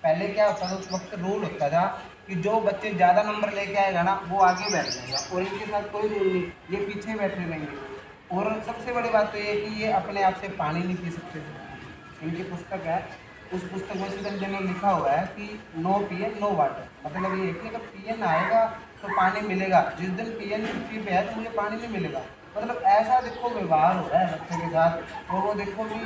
पहले क्या होता था, उस वक्त रूल होता था कि जो बच्चे ज़्यादा नंबर लेके आएगा ना वो आगे बैठ जाएगा, और इनके साथ कोई रूल नहीं, ये पीछे बैठे रहेंगे। और सबसे बड़ी बात तो ये है कि ये अपने आप से पानी नहीं पी सकते। इनकी पुस्तक है, उस पुस्तक में सीधे में लिखा हुआ है कि नो पीएन नो वाटर, मतलब ये है कि अगर पीएन आएगा तो पानी मिलेगा, जिस दिन पीएन छुट्टी पे है तो मुझे पानी नहीं मिलेगा। मतलब ऐसा देखो व्यवहार हो रहा है बच्चे के साथ, और वो देखो कि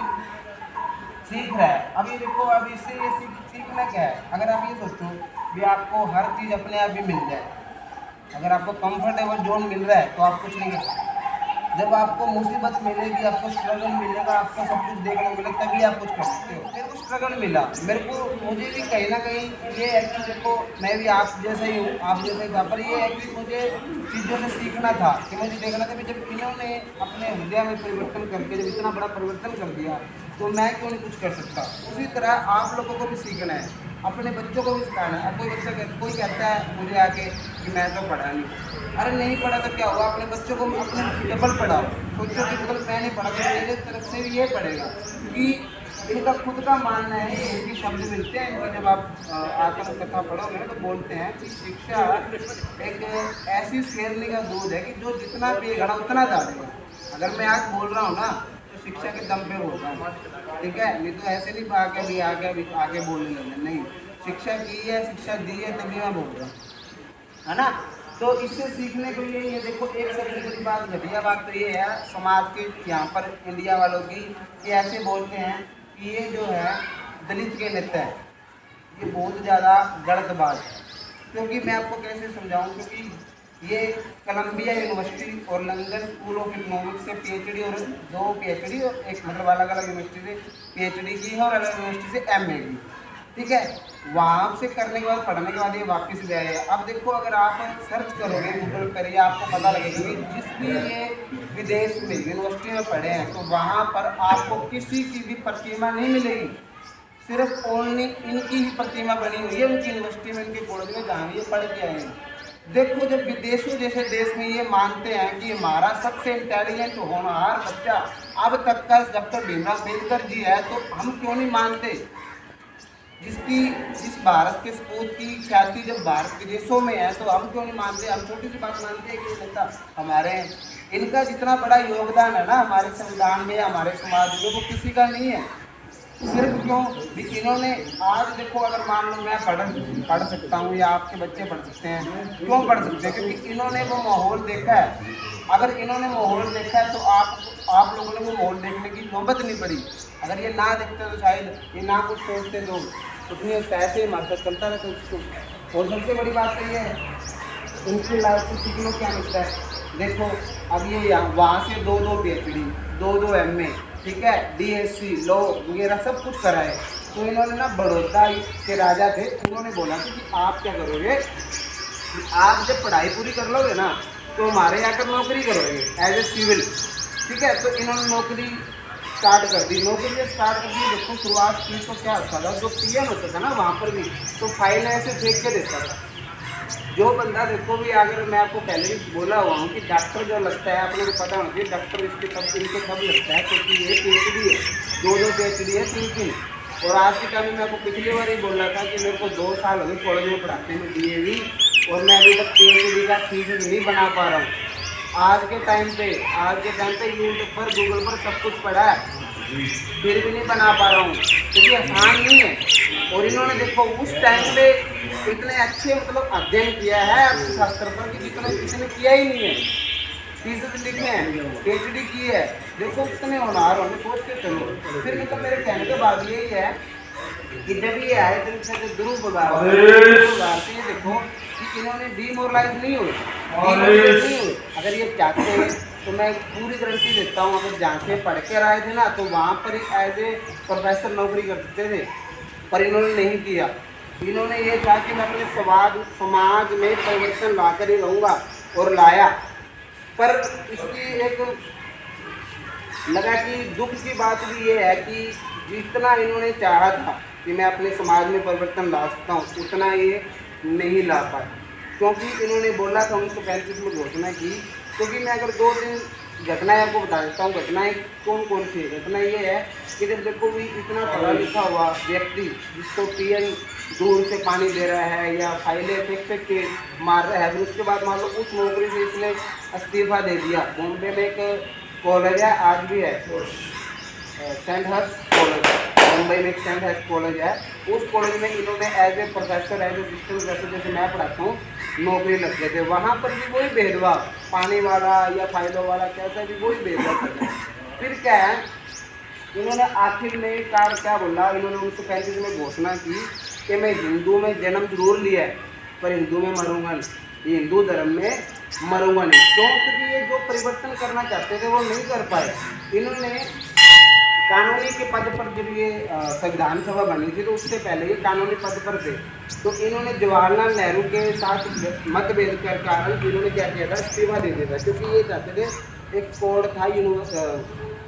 सीख रहा है। अब ये देखो, अब इससे ये सीखना क्या है, अगर आप ये सोचो भी आपको हर चीज़ अपने आप ही मिल जाए, अगर आपको कंफर्टेबल जोन मिल रहा है तो आप कुछ नहीं कर सकते। जब आपको मुसीबत मिलेगी, आपको स्ट्रगल मिलेगा, आपको सब कुछ देखने को मिलेगा, तभी आप कुछ कर सकते हो। मेरे को स्ट्रगल मिला, मेरे को मुझे भी कहीं ना कहीं ये है कि देखो मैं भी आप जैसे ही हूँ, आप जैसे ही था, पर ये है कि मुझे चीज़ों से सीखना था, कि मुझे देखना था कि जब इन्होंने अपने हृदय में परिवर्तन करके जब इतना बड़ा परिवर्तन कर दिया तो मैं क्यों नहीं कुछ कर सकता। उसी तरह आप लोगों को भी सीखना है, अपने बच्चों को भी सिखाना है। अब कोई बच्चा कोई कहता है मुझे आके कि मैं तो पढ़ा नहीं, अरे नहीं पढ़ा तो क्या हुआ, अपने बच्चों को अपने डबल पढ़ाओ। सोचो कि मतलब मैं नहीं पढ़ा तो मेरे तरफ से भी ये पढ़ेगा, क्योंकि इनका खुद का मानना है, इनके शब्द मिलते हैं इनका, जब आप आत्मकथा पढ़ोगे तो बोलते हैं कि शिक्षा एक ऐसी शेरनी का दूध है कि जो जितना पिएगा ना उतना दादेगा। अगर मैं आज बोल रहा हूँ ना तो शिक्षा के दम पे बोल रहा हूँ, ठीक है, नहीं तो ऐसे नहीं आके भी आगे बोलने लगे, नहीं, शिक्षा की है, शिक्षा दी है, तभी मैं बोल रहा हूँ, है ना। तो इससे सीखने के लिए ये देखो, एक सबसे बड़ी बात, घटिया बात तो ये है समाज के यहाँ पर इंडिया वालों की, कि ऐसे बोलते हैं कि ये जो है दलित के नेता है, ये बहुत ज़्यादा गलत बात है। क्योंकि मैं आपको कैसे समझाऊं, क्योंकि ये कोलंबिया यूनिवर्सिटी और लंदन स्कूल ऑफ इकोनॉमिक्स से पीएचडी, और 2 पीएचडी और एक मतलब अलग अलग यूनिवर्सिटी से पीएचडी की है, और अलग यूनिवर्सिटी से एमए की, ठीक है। वहाँ से करने के बाद, पढ़ने के बाद ये वापस गए हैं। अब देखो, अगर आप सर्च करोगे गूगल पर, ये आपको पता लगेगा कि जिस भी ये विदेश में यूनिवर्सिटी में पढ़े हैं तो वहाँ पर आपको किसी की भी प्रतिमा नहीं मिलेगी, सिर्फ ओनली इनकी ही प्रतिमा बनी हुई है उनकी यूनिवर्सिटी में, इनके कॉलेज में, जहाँ ये पढ़ के आए हैं। देखो, जब विदेशों जैसे देश में ये मानते हैं कि हमारा सबसे इंटेलिजेंट होनहार बच्चा अब तक का डॉक्टर भीमराव अम्बेडकर जी है, तो हम क्यों नहीं मानते। जिसकी जिस भारत के सपूत की ख्याति जब भारत विदेशों में है तो हम क्यों नहीं मानते। हम छोटी सी बात मानते हैं कि नेता हमारे हैं, इनका जितना बड़ा योगदान है ना हमारे संविधान में, हमारे समाज में, वो किसी का नहीं है। सिर्फ क्यों, इन्होंने आज देखो, अगर मान लो मैं पढ़ सकता हूँ या आपके बच्चे पढ़ सकते हैं, क्यों पढ़ सकते हैं, क्योंकि इन्होंने वो माहौल देखा है। अगर इन्होंने माहौल देखा है तो आप लोगों ने वो माहौल देखने की नौबत नहीं पड़ी। अगर ये ना देखते तो शायद ये ना कुछ सोचते, तो कुछ नहीं होता, ऐसे हमारे साथ चलता रहता उसको। और सबसे बड़ी बात तो ये है, इनकी लाइफ से सीखने क्या मिलता है। देखो, अब ये यहाँ वहाँ से 2-2 पीएचडी, 2-2 एमए, ठीक है, डीएससी लॉ वगैरह सब कुछ करा है। तो इन्होंने ना, बड़ौदा के राजा थे, उन्होंने बोला कि आप क्या करोगे, आप जब पढ़ाई पूरी कर लोगे ना तो हमारे यहाँ आकर नौकरी करोगे एज ए सिविल, ठीक है। तो इन्होंने नौकरी स्टार्ट कर दी, नौकरी जब स्टार्ट कर दी, देखो शुरुआत की तो क्या होता था, जो पीएन होता था ना वहाँ पर भी तो फाइल ऐसे फेंक के देता था। जो बंदा देखो भी, अगर मैं आपको पहले भी बोला हुआ हूँ कि डॉक्टर जो लगता है, अपने को पता होना चाहिए डॉक्टर इसके सब इनके सब लगता है, क्योंकि ये पीएचडी है, 2-2 पीएचडी है, 3-3। और आज के टाइम में मैं आपको पिछली बार ही बोल रहा था कि मेरे को 2 साल हो गए कॉलेज में पढ़ाते हैं डीएवी, और मैं अभी तक पीएचडी का थीसिस नहीं बना पा रहा हूँ। आज के टाइम पे यूट्यूब पर, गूगल पर सब कुछ पढ़ा है, फिर भी नहीं बना पा रहा हूँ, क्योंकि आसान नहीं है। और इन्होंने देखो उस टाइम पे इतने अच्छे मतलब अध्ययन किया है अर्थशास्त्र पर कि जितना किसी ने किया ही नहीं है। थीसिस लिखे हैं, पीएचडी की है, देखो कितने होनहार होने, सोच के चलो। फिर मतलब मेरे कहने के बाद यही है कि जब ये आए थे ध्रुव प्रभाव से, ये देखो कि इन्होंने डीमोरलाइज नहीं हुए। अगर ये चाहते हैं तो मैं पूरी गारंटी देता हूँ, अगर जहाँ से पढ़ कर आए थे ना तो वहाँ पर एज ए प्रोफेसर नौकरी कर सकते थे, पर इन्होंने नहीं किया। इन्होंने ये कहा कि मैं अपने समाज में परिवर्तन ला कर ही रहूँगा, और लाया। पर इसकी एक लगा कि दुख की बात भी ये है कि जितना इन्होंने चाहा था कि मैं अपने समाज में परिवर्तन ला सकता हूँ, उतना ये नहीं ला पाए। क्योंकि इन्होंने बोला था 1935 में घोषणा की, क्योंकि मैं अगर घटनाएं आपको बता देता हूँ। घटनाएं कौन कौन सी है? घटना ये है कि जब देखो भी इतना पढ़ा लिखा हुआ व्यक्ति जिसको पीएन दूर से पानी दे रहा है या फाइलें फेंक फेंक के मार रहा है, फिर उसके बाद मान लो उस नौकरी से इसने इस्तीफा दे दिया। बॉम्बे में एक कॉलेज है, आज भी है, सेंट हर्स्ट कॉलेज, मुंबई में एक सेंट हर्स्ट कॉलेज है। उस कॉलेज में इन्होंने as a professor, as a system जैसे मैं पढ़ाता हूँ, नौकरी लग गए थे। वहाँ पर भी वही भेदभाव, पानी वाला या फाइलों वाला कैसा भी वही भेदभाव करता है। फिर क्या है, इन्होंने आखिर में कार क्या बोला, इन्होंने 1935 में घोषणा की कि मैं हिंदू में जन्म जरूर लिया है पर हिंदू में मरूंगा नहीं, ये हिंदू धर्म में मरूंगा नहीं। क्यों? क्योंकि ये जो परिवर्तन करना चाहते थे वो नहीं कर पाए। इन्होंने कानूनी के पद पर जब ये संविधान सभा बनी थी तो उससे पहले ये कानूनी पद पर थे, तो इन्होंने जवाहरलाल नेहरू के साथ मतभेद के कारण इन्होंने क्या किया था, इस्तीफा दे दिया था। क्योंकि ये चाहते थे, एक कोड था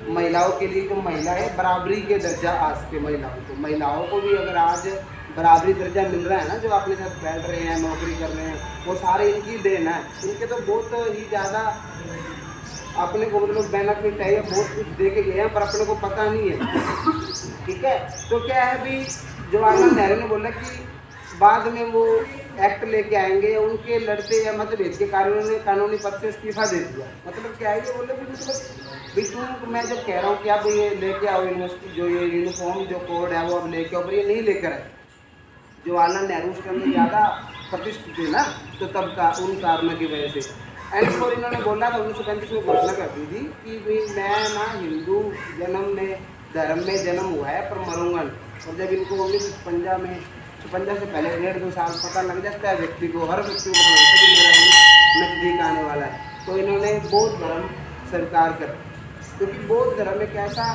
महिलाओं के लिए, जो महिला है बराबरी के दर्जा आज के महिलाओं को भी अगर आज बराबरी दर्जा मिल रहा है ना, जो अपने साथ बैठ रहे हैं, नौकरी कर रहे हैं, वो सारे इनकी देन है। इनके तो बहुत ही ज़्यादा अपने को मतलब बेनिफिट है, बहुत कुछ दे के गए हैं पर अपने को पता नहीं है। ठीक है, तो क्या है अभी जवाहरलाल नेहरू ने बोला कि बाद में वो एक्ट लेके आएंगे, उनके लड़ते या मतभेद के कारण उन्होंने कानूनी पद से इस्तीफा दे दिया। मतलब क्या है, ये बोले भी मतलब भी तुम, मैं जब कह रहा हूँ कि आप ये लेके आओ यूनिवर्सिटी, जो ये यूनिफॉर्म जो कोड है वो अब लेके आओ, पर ये नहीं लेकर आए। जवाहरलाल नेहरू उसके अंदर ज़्यादा प्रतिष्ठित थे ना, तो तब का उन कारणों की वजह से एंड फोर इन्होंने बोला था 1935 में घोषणा कर दी थी कि भाई मैं ना हिंदू धर्म में जन्म हुआ है पर मरूंगा नहीं। और जब इनको 1956 में 56 से पहले 1.5-2 साल पता लग जाता है व्यक्ति को, हर व्यक्ति को पता लगता है कि मेरा दिन नजदीक आने वाला है, तो इन्होंने बौद्ध धर्म स्वीकार कर। क्योंकि बौद्ध धर्म एक ऐसा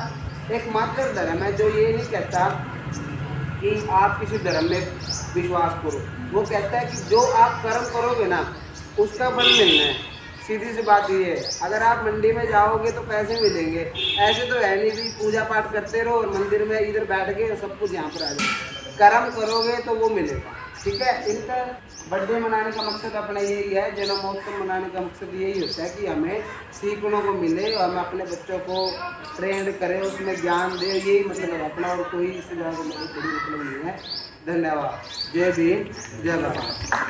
एकमात्र धर्म है जो ये नहीं कहता कि आप किसी धर्म में विश्वास करो, वो कहता है कि जो आप कर्म करोगे ना उसका फल मिलना है। सीधी सी बात ये है, अगर आप मंडी में जाओगे तो पैसे मिलेंगे, ऐसे तो है नहीं भी पूजा पाठ करते रहो और मंदिर में इधर बैठ के सब कुछ यहाँ पर आ जाए। कर्म करोगे तो वो मिलेगा। ठीक है, इनका बर्थडे मनाने का मकसद अपना यही है, जन्मोत्सव मनाने का मकसद यही होता है कि हमें सीखने को मिले और हम अपने बच्चों को ट्रेंड करें, उसमें ज्ञान दें, यही मतलब है अपना, और कोई इससे ज़्यादा मतलब नहीं है। धन्यवाद। जय भीम, जय भारत।